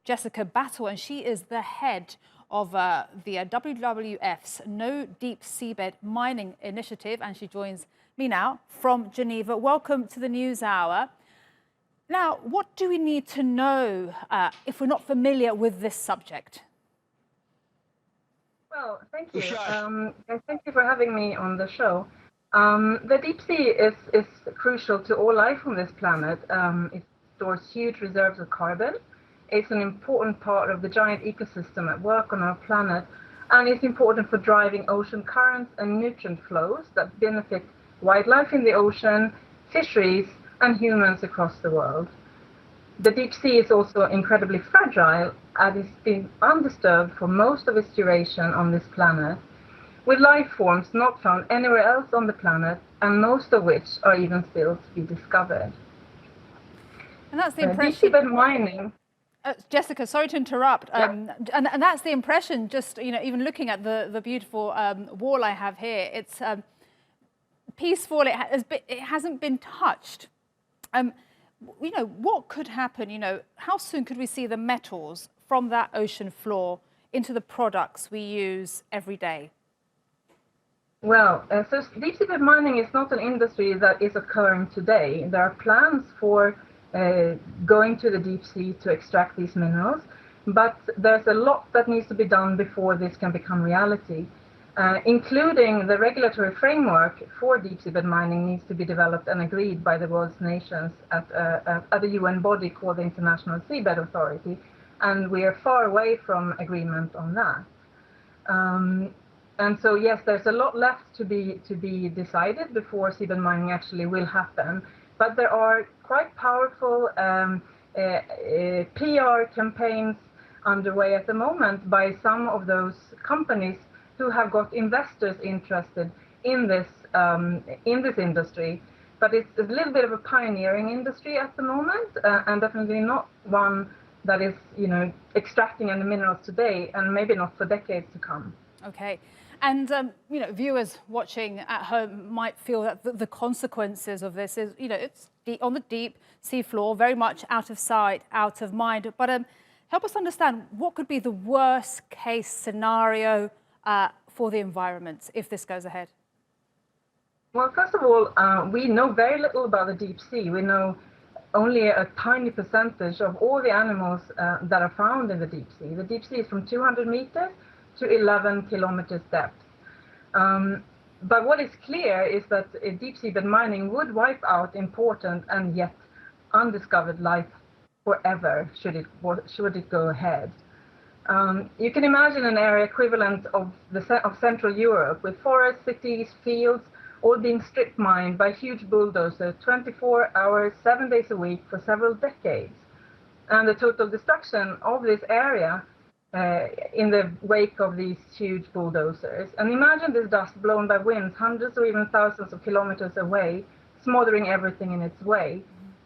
Jessica Battle, and she is the head of the WWF's No Deep Seabed Mining Initiative, and she joins me now from Geneva. Welcome to the News Hour. Now, what do we need to know if we're not familiar with this subject? Well, thank you. Thank you for having me on the show. The deep sea is crucial to all life on this planet. It stores huge reserves of carbon. It's an important part of the giant ecosystem at work on our planet, and it's important for driving ocean currents and nutrient flows that benefit wildlife in the ocean, fisheries, and humans across the world. The deep sea is also incredibly fragile and it's been undisturbed for most of its duration on this planet, with life forms not found anywhere else on the planet, and most of which are even still to be discovered. And that's the impression. Deep-sea mining. Jessica, sorry to interrupt. Yeah. And that's the impression. Just even looking at the beautiful wall I have here, it's peaceful. It hasn't been touched. What could happen? How soon could we see the metals from that ocean floor into the products we use every day? Well, so deep-sea mining is not an industry that is occurring today. There are plans for going to the deep sea to extract these minerals, but there's a lot that needs to be done before this can become reality, including the regulatory framework for deep-sea mining needs to be developed and agreed by the world's nations at a UN body called the International Seabed Authority, and we are far away from agreement on that. And so, yes, there's a lot left to be decided before seabed mining actually will happen. But there are quite powerful PR campaigns underway at the moment by some of those companies who have got investors interested in this industry. But it's a little bit of a pioneering industry at the moment, and definitely not one that is, extracting any minerals today, and maybe not for decades to come. Okay. And, viewers watching at home might feel that the consequences of this is, it's on the deep sea floor, very much out of sight, out of mind. But help us understand what could be the worst case scenario for the environment if this goes ahead. Well, first of all, we know very little about the deep sea. We know only a tiny percentage of all the animals that are found in the deep sea. The deep sea is from 200 meters to 11 kilometers depth. But what is clear is that deep seabed mining would wipe out important and yet undiscovered life forever should it go ahead. You can imagine an area equivalent of Central Europe, with forests, cities, fields, all being strip mined by huge bulldozers 24 hours, 7 days a week for several decades. And the total destruction of this area in the wake of these huge bulldozers. And imagine this dust blown by winds hundreds or even thousands of kilometers away, smothering everything in its way.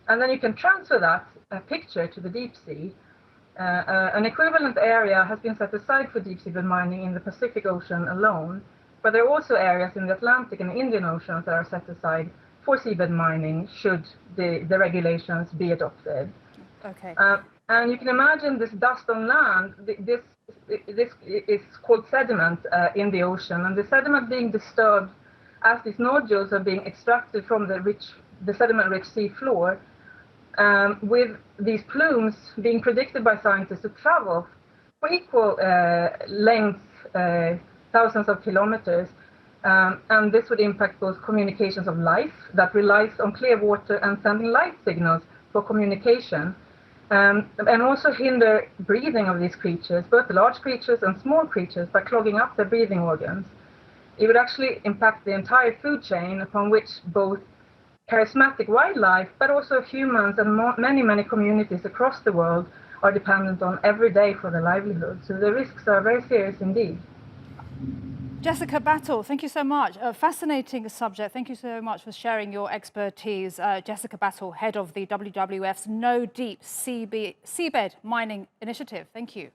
And then you can transfer that picture to the deep sea. An equivalent area has been set aside for deep seabed mining in the Pacific Ocean alone, but there are also areas in the Atlantic and Indian Oceans that are set aside for seabed mining should the regulations be adopted. Okay. And you can imagine this dust on land. This is called sediment in the ocean, and the sediment being disturbed as these nodules are being extracted from the sediment-rich sea floor, with these plumes being predicted by scientists to travel for equal length, thousands of kilometers, and this would impact both communications of life that relies on clear water and sending light signals for communication. And also hinder breathing of these creatures, both large creatures and small creatures, by clogging up their breathing organs. It would actually impact the entire food chain, upon which both charismatic wildlife, but also humans and many, many communities across the world are dependent on every day for their livelihood. So the risks are very serious indeed. Jessica Battle, thank you so much. A fascinating subject. Thank you so much for sharing your expertise. Jessica Battle, head of the WWF's No Deep Seabed Mining Initiative. Thank you.